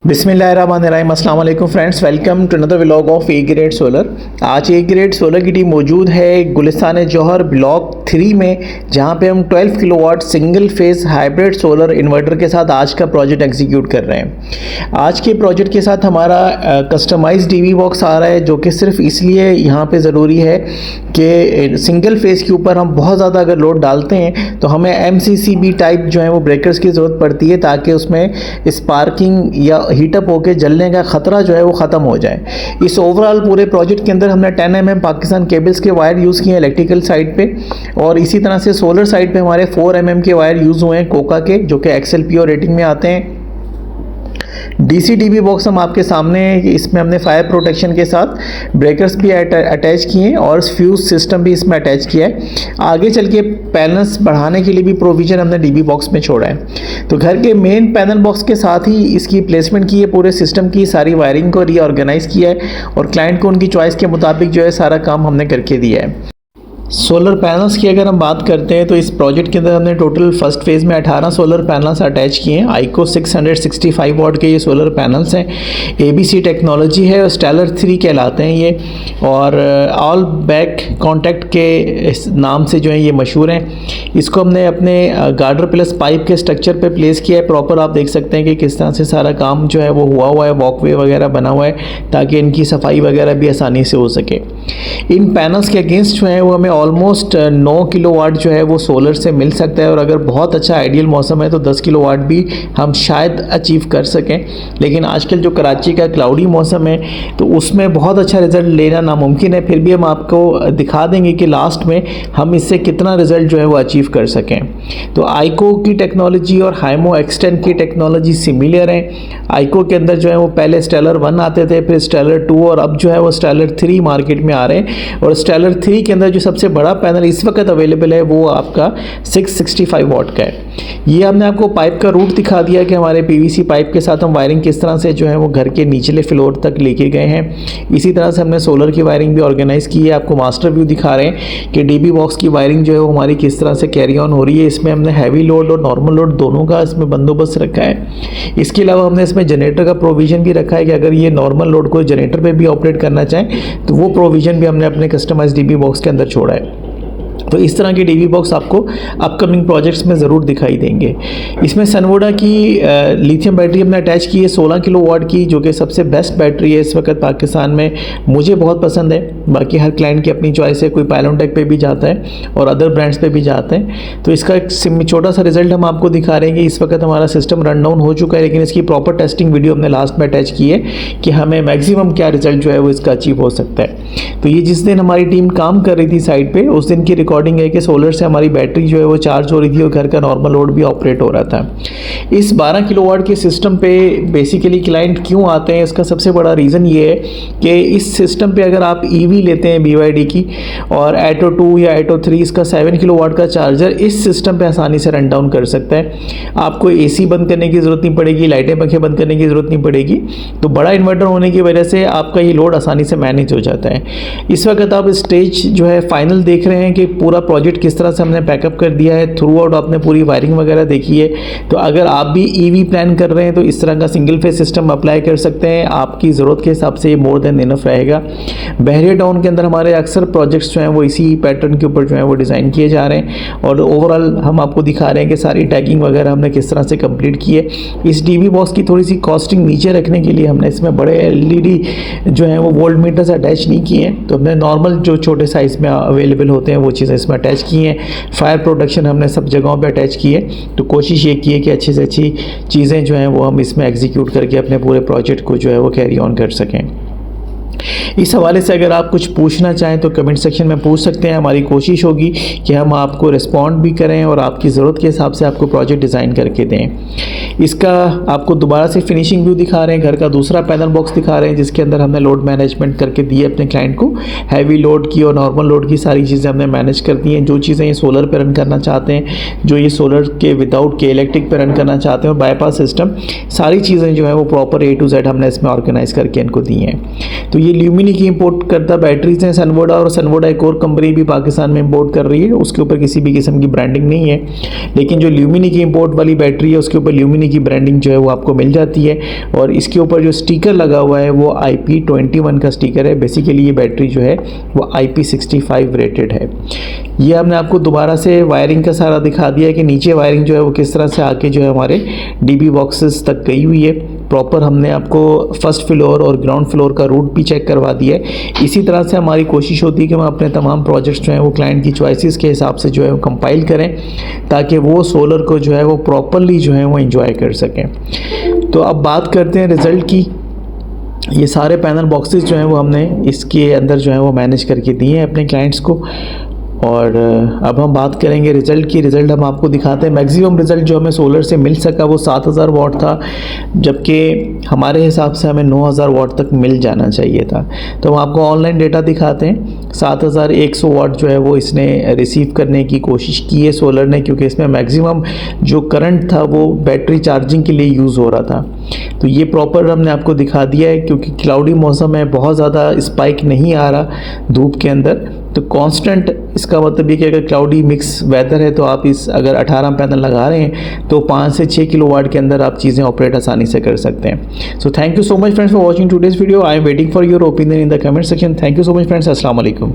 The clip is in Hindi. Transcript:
बिस्मिल्लाहिर्रहमानिर्रहीम, अस्सलाम वालेकुम friends, welcome to another vlog of A grade solar. आज ए ग्रेड सोलर की टीम मौजूद है गुलिस्तान जौहर ब्लॉक 3 में, जहां पे हम 12 kilowatt single phase hybrid solar inverter के साथ आज का प्रोजेक्ट एग्जीक्यूट कर रहे हैं। आज के प्रोजेक्ट के साथ हमारा कस्टमाइज डीवी बॉक्स आ रहा है, जो कि सिर्फ इसलिए यहाँ पे ज़रूरी है कि सिंगल फेज के ऊपर हम बहुत ज़्यादा अगर लोड डालते हैं तो हमें MCCB टाइप जो है वो ब्रेकर्स की ज़रूरत पड़ती है, ताकि उसमें स्पार्किंग या हीटअप होकर जलने का ख़तरा जो है वो ख़त्म हो जाए। इस ओवरऑल पूरे प्रोजेक्ट के अंदर हमने 10 mm पाकिस्तान केबल्स के वायर यूज़ किए हैं इलेक्ट्रिकल साइड पे, और इसी तरह से सोलर साइड पे हमारे 4 mm के वायर यूज़ हुए हैं कोका के, जो कि XLPO रेटिंग में आते हैं। DC DB बॉक्स हम आपके सामने है कि इसमें हमने फायर प्रोटेक्शन के साथ ब्रेकर्स भी अटैच किए हैं और फ्यूज सिस्टम भी इसमें अटैच किया है। आगे चल के पैनल्स बढ़ाने के लिए भी प्रोविज़न हमने DB बॉक्स में छोड़ा है। तो घर के मेन पैनल बॉक्स के साथ ही इसकी प्लेसमेंट की है, पूरे सिस्टम की सारी वायरिंग को रीऑर्गेनाइज़ किया है और क्लाइंट को उनकी चॉइस के मुताबिक जो है सारा काम हमने करके दिया है। सोलर पैनल्स की अगर हम बात करते हैं तो इस प्रोजेक्ट के अंदर हमने टोटल फर्स्ट फेज़ में 18 सोलर पैनल्स अटैच किए हैं। आइको 665 वाट के ये सोलर पैनल्स हैं। ABC टेक्नोलॉजी है और स्टेलर 3 कहलाते हैं ये, और ऑल बैक कॉन्टैक्ट के नाम से जो है ये मशहूर हैं। इसको हमने अपने गार्डर प्लस पाइप के स्ट्रक्चर पे प्लेस किया है। प्रॉपर आप देख सकते हैं कि किस तरह से सारा काम जो है वो हुआ है, वॉकवे वगैरह बना हुआ है, ताकि इनकी सफाई वगैरह भी आसानी से हो सके। इन पैनल्स के अगेंस्ट जो है वो हमें ऑलमोस्ट 9 किलोवाट जो है वो सोलर से मिल सकता है, और अगर बहुत अच्छा आइडियल मौसम है तो 10 किलोवाट भी हम शायद अचीव कर सकें। लेकिन आजकल जो कराची का क्लाउडी मौसम है तो उसमें बहुत अच्छा रिज़ल्ट लेना नामुमकिन है। फिर भी हम आपको दिखा देंगे कि लास्ट में हम इससे कितना रिज़ल्ट जो है वो अचीव कर सकें। तो आइको की टेक्नोलॉजी और हाइमो एक्सटेंड की टेक्नोलॉजी सिमिलर है। आइको के अंदर जो है वो पहले स्टेलर 1 आते थे, फिर स्टेलर 2, और अब जो है वो स्टेलर 3 मार्केट में आ रहे हैं। और स्टेलर 3 के अंदर जो सबसे बड़ा पैनल इस वक्त अवेलेबल है वो आपका 665 वाट का है। ये हमने आपको पाइप का रूट दिखा दिया कि हमारे PVC पाइप के साथ हम वायरिंग किस तरह से जो है वो घर के निचले फ्लोर तक लेके गए हैं। इसी तरह से हमने सोलर की वायरिंग भी ऑर्गेनाइज़ की है। आपको मास्टर व्यू दिखा रहे हैं कि DB बॉक्स की वायरिंग जो है वो हमारी किस तरह से कैरी ऑन हो रही है। इसमें हमने हैवी लोड और नॉर्मल लोड दोनों का इसमें बंदोबस्त रखा है। इसके अलावा हमने इसमें जनरेटर का प्रोविज़न भी रखा है कि अगर ये नॉर्मल लोड को जनरेटर पर भी ऑपरेट करना चाहें तो वो प्रोविज़न भी हमने अपने कस्टमाइज DB बॉक्स के अंदर छोड़ा है। तो इस तरह के DB बॉक्स आपको अपकमिंग प्रोजेक्ट्स में ज़रूर दिखाई देंगे। इसमें सनवोडा की लिथियम बैटरी हमने अटैच की है 16 किलोवाट की, जो कि सबसे बेस्ट बैटरी है इस वक्त पाकिस्तान में। मुझे बहुत पसंद है। बाकी हर क्लाइंट की अपनी चॉइस है, कोई पायलोनटेक पे भी जाता है और अदर ब्रांड्स पे भी जाते हैं। तो इसका एक छोटा सा रिजल्ट हम आपको दिखा रहे हैं कि इस वक्त हमारा सिस्टम रन डाउन हो चुका है, लेकिन इसकी प्रॉपर टेस्टिंग वीडियो हमने लास्ट में अटैच की है कि हमें मैक्सिमम क्या रिजल्ट जो है वो इसका अचीव हो सकता है। तो ये जिस दिन हमारी टीम काम कर रही थी साइड पर, उस दिन की रिकॉर्डिंग है कि सोलर से हमारी बैटरी जो है वो चार्ज हो रही थी और घर का नॉर्मल लोड भी ऑपरेट हो रहा था। इस 12 किलोवाट के सिस्टम पे बेसिकली क्लाइंट क्यों आते हैं, इसका सबसे बड़ा रीज़न ये है कि इस सिस्टम पे अगर आप EV लेते हैं BYD की और ATO 2 या ATO 3, इसका 7 किलोवाट का चार्जर इस सिस्टम पे आसानी से रन डाउन कर सकता है। आपको AC बंद करने की ज़रूरत नहीं पड़ेगी, लाइटें पंखे बंद करने की ज़रूरत नहीं पड़ेगी। तो बड़ा इन्वर्टर होने की वजह से आपका ये लोड आसानी से मैनेज हो जाता है। इस वक्त आप स्टेज जो है फाइनल देख रहे हैं कि पूरा प्रोजेक्ट किस तरह से हमने पैकअप कर दिया है। थ्रू आउट आपने पूरी वायरिंग वगैरह देखी है। तो अगर आप भी EV प्लान कर रहे हैं तो इस तरह का सिंगल फेज सिस्टम अप्लाई कर सकते हैं। आपकी ज़रूरत के हिसाब से ये मोर देन इनफ रहेगा। बहरिया टाउन के अंदर हमारे अक्सर प्रोजेक्ट्स जो हैं वो इसी पैटर्न के ऊपर जो है वो डिज़ाइन किए जा रहे हैं, और ओवरऑल हम आपको दिखा रहे हैं कि सारी टैगिंग वगैरह हमने किस तरह से कंप्लीट की है। इस DB बॉक्स की थोड़ी सी कॉस्टिंग नीचे रखने के लिए हमने इसमें बड़े LED जो हैं वो वोल्ट मीटर्स अटैच नहीं किए हैं। तो हमने नॉर्मल जो छोटे साइज़ में अवेलेबल होते हैं वो चीज़ें इसमें अटैच की हैं। फायर प्रोटेक्शन हमने सब जगहों पे अटैच की है। तो कोशिश ये की है कि अच्छी से अच्छी चीज़ें जो हैं वो हम इसमें एग्जीक्यूट करके अपने पूरे प्रोजेक्ट को जो है वो कैरी ऑन कर सकें। इस हवाले से अगर आप कुछ पूछना चाहें तो कमेंट सेक्शन में पूछ सकते हैं। हमारी कोशिश होगी कि हम आपको रिस्पॉन्ड भी करें और आपकी ज़रूरत के हिसाब से आपको प्रोजेक्ट डिज़ाइन करके दें। इसका आपको दोबारा से फिनिशिंग व्यू दिखा रहे हैं, घर का दूसरा पैनल बॉक्स दिखा रहे हैं, जिसके अंदर हमने लोड मैनेजमेंट करके दी है अपने क्लाइंट को। हैवी लोड की और नॉर्मल लोड की सारी चीज़ें हमने मैनेज कर दी हैं। जो चीज़ें ये सोलर पर रन करना चाहते हैं, जो ये सोलर के विदाउट के इलेक्ट्रिक पर रन करना चाहते हैं, और बाईपास सिस्टम, सारी चीज़ें जो है वो प्रॉपर A to Z हमने इसमें ऑर्गेनाइज़ करके इनको दी हैं। तो ये ल्यूमिनी की इंपोर्ट करता बैटरीज हैं सनवोडा, और सनवोडा एक और कंपनी भी पाकिस्तान में इंपोर्ट कर रही है, उसके ऊपर किसी भी किस्म की ब्रांडिंग नहीं है। लेकिन जो ल्यूमिनी की इंपोर्ट वाली बैटरी है उसके ऊपर ल्यूमिनी की ब्रांडिंग जो है वो आपको मिल जाती है। और इसके ऊपर जो स्टिकर लगा हुआ है वो IP21 का स्टिकर है। बेसिकली ये बैटरी जो है वो IP65 रेटेड है। ये हमने आपको दोबारा से वायरिंग का सारा दिखा दिया है कि नीचे वायरिंग जो है वो किस तरह से आके जो है हमारे DB बॉक्सेस तक गई हुई है। प्रॉपर हमने आपको फर्स्ट फ्लोर और ग्राउंड फ्लोर का रूट भी चेक करवा दिया है। इसी तरह से हमारी कोशिश होती है कि हम अपने तमाम प्रोजेक्ट्स जो हैं वो क्लाइंट की चॉइसेस के हिसाब से जो है वो कंपाइल करें, ताकि वो सोलर को जो है वो प्रॉपरली जो है वो एंजॉय कर सकें। तो अब बात करते हैं रिज़ल्ट की। ये सारे पैनल बॉक्सेस जो हैं वो हमने इसके अंदर जो है वो मैनेज करके दिए हैं अपने क्लाइंट्स को। और अब हम बात करेंगे रिज़ल्ट की। रिज़ल्ट हम आपको दिखाते हैं। मैक्सिमम रिज़ल्ट जो हमें सोलर से मिल सका वो 7000 वाट था, जबकि हमारे हिसाब से हमें 9000 वाट तक मिल जाना चाहिए था। तो हम आपको ऑनलाइन डेटा दिखाते हैं। 7100 वाट जो है वो इसने रिसीव करने की कोशिश की है सोलर ने, क्योंकि इसमें मैक्सिमम जो करंट था वो बैटरी चार्जिंग के लिए यूज़ हो रहा था। तो ये प्रॉपर हमने आपको दिखा दिया है, क्योंकि क्लाउडी मौसम है, बहुत ज़्यादा स्पाइक नहीं आ रहा धूप के अंदर। तो कांस्टेंट, इसका मतलब ये कि अगर क्लाउडी मिक्स वेदर है तो आप इस अगर 18 पैनल लगा रहे हैं तो 5 से 6 किलोवाट के अंदर आप चीज़ें ऑपरेट आसानी से कर सकते हैं। So thank you so much friends for watching today's video. I am waiting for your opinion in the comment section. Thank you so much friends. अस्सलाम वालेकुम।